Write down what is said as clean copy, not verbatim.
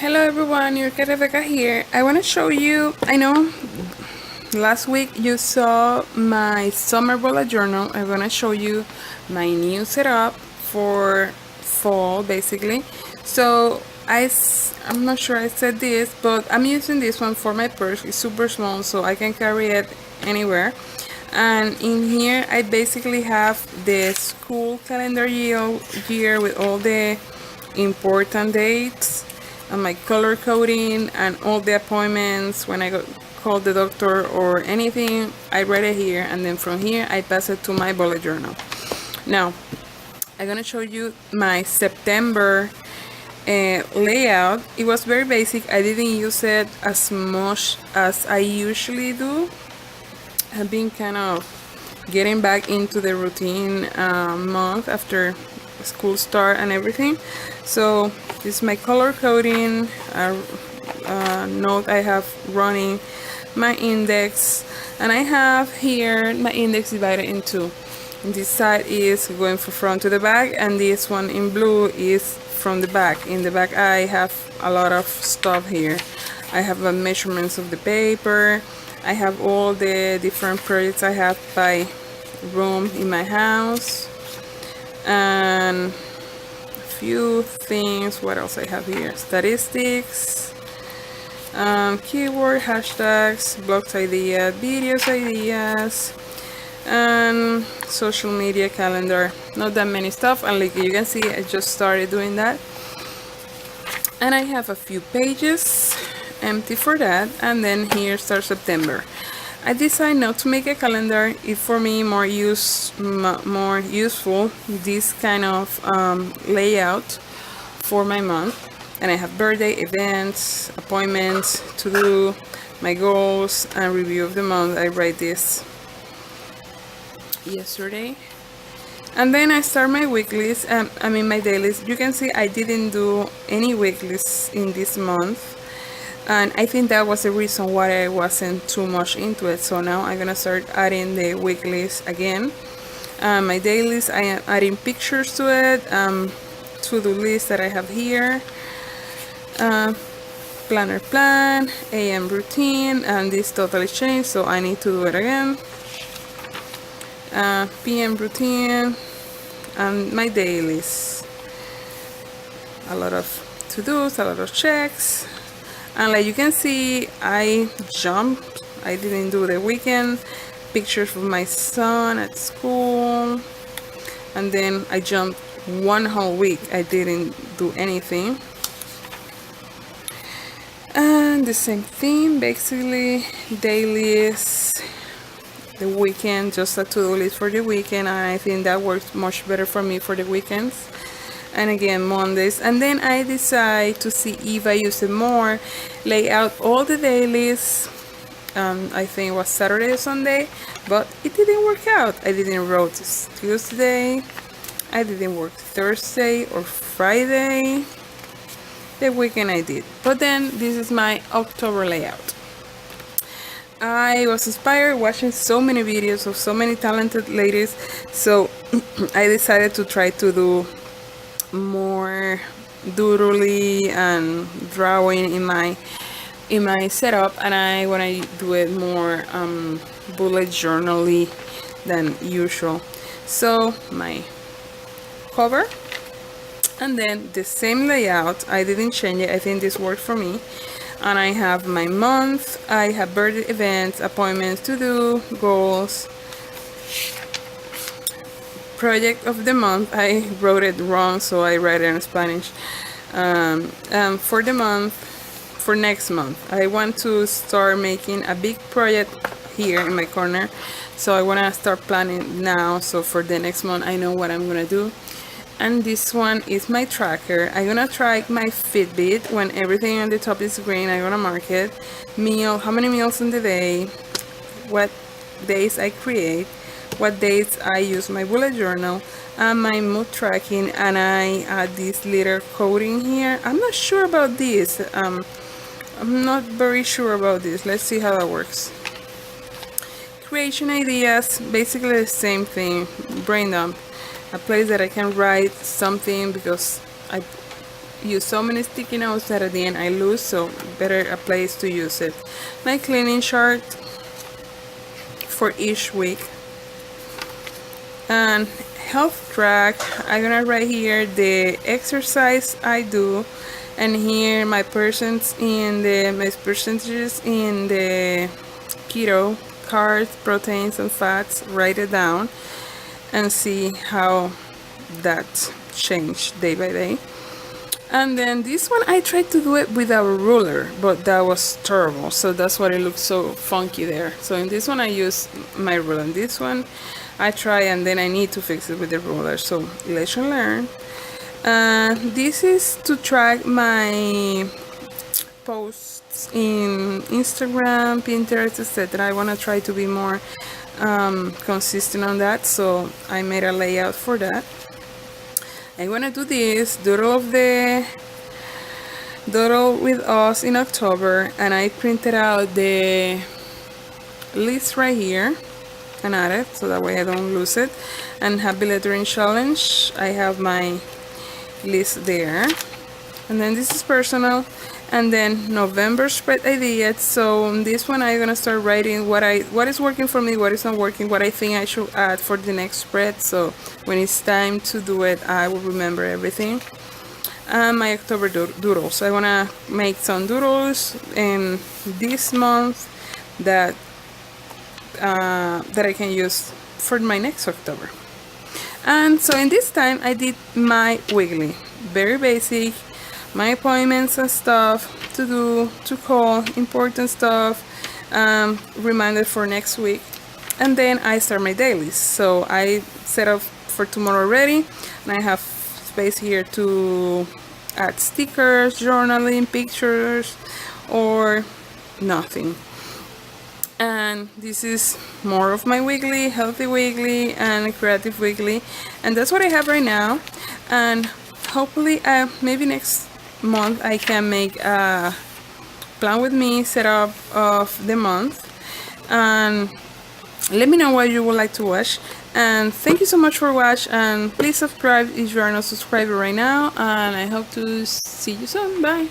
Hello everyone, Yurka Rebecca here. I want to show you, I know last week you saw my summer bullet journal. I'm going to show you my new setup for fall basically. So I'm not sure I said this, but I'm using this one for my purse. It's super small so I can carry it anywhere. And in here I basically have the school calendar year with all the important dates and my color coding and all the appointments when I call the doctor or anything. I write it here, and then from here I pass it to my bullet journal. Now I'm gonna show you my September layout. It was very basic. I didn't use it as much as I usually do. I've been kind of getting back into the routine month after school start and everything. So this is my color coding note I have running, my index, and I have here my index divided in two. And this side is going from front to the back, and this one in blue is from the back. In the back I have a lot of stuff here. I have the measurements of the paper. I have all the different projects I have by room in my house, and a few things. What else I have here? Statistics, keyword, hashtags, blogs idea, videos ideas, and social media calendar. Not that many stuff, and like you can see I just started doing that. And I have a few pages empty for that, and then here starts September. I decided not to make a calendar. It's for me more useful this kind of layout for my month. And I have birthday, events, appointments, to do, my goals, and review of the month. I write this yesterday. And then I start my weeklies, my dailies. You can see I didn't do any weeklies in this month. And I think that was the reason why I wasn't too much into it. So now I'm gonna start adding the weeklies again. My dailies, I am adding pictures to it, to-do list that I have here, planner plan, AM routine, and this totally changed, so I need to do it again. PM routine, and my dailies. A lot of to-dos, a lot of checks. And like you can see, I jumped. I didn't do the weekend pictures of my son at school, and then I jumped one whole week. I didn't do anything. And the same thing, basically dailies, the weekend, just a to-do list for the weekend, and I think that works much better for me for the weekends. And again Mondays, and then I decide to see if I use it more, lay out all the dailies. I think it was Saturday or Sunday, but it didn't work out. I didn't wrote Tuesday, I didn't work Thursday or Friday. The weekend I did, but then this is my October layout. I was inspired watching so many videos of so many talented ladies, so I decided to try to do more doodly and drawing in my setup, and I want to do it more bullet journal-y than usual. So my cover, and then the same layout, I didn't change it. I think this worked for me. And I have my month, I have birthday, events, appointments, to do, goals, project of the month. I wrote it wrong, so I write it in Spanish. For the month, for next month, I want to start making a big project here in my corner, so I want to start planning now, so for the next month I know what I'm gonna do. And this one is my tracker. I'm gonna track my Fitbit. When everything on the top is green, I'm gonna mark it. Meal, how many meals in the day, what days I create, what dates I use my bullet journal, and my mood tracking, and I add this little coding here. I'm not sure about this. I'm not very sure about this. Let's see how that works. Creation ideas, basically the same thing. Brain dump, a place that I can write something, because use so many sticky notes that at the end I lose, so better a place to use it. My cleaning chart for each week, and health track. I'm gonna write here the exercise I do, and here my percentages in the keto, carbs, proteins, and fats. Write it down and see how that changed day by day. And then this one, I tried to do it with a ruler, but that was terrible. So that's why it looks so funky there. So in this one, I use my ruler. In this one, I try and then I need to fix it with the ruler. So lesson learned. This is to track my posts in Instagram, Pinterest, etc. I want to try to be more consistent on that. So I made a layout for that. I want to do this doodle with us in October, and I printed out the list right here and add it so that way I don't lose it. And happy lettering challenge, I have my list there. And then this is personal, and then November spread ideas. So this one I'm gonna start writing what is working for me, what is not working, what I think I should add for the next spread, so when it's time to do it I will remember everything. And my October doodles, I want to make some doodles in this month that I can use for my next October. And so in this time I did my weekly, very basic, my appointments and stuff to do, to call, important stuff, reminder for next week, and then I start my dailies. So I set up for tomorrow already, and I have space here to add stickers, journaling, pictures, or nothing. And this is more of my weekly, healthy weekly and creative weekly, and that's what I have right now. And hopefully maybe next month I can make a plan with me setup of the month, and let me know what you would like to watch. And thank you so much for watching, and please subscribe if you are not subscribed right now, and I hope to see you soon. Bye.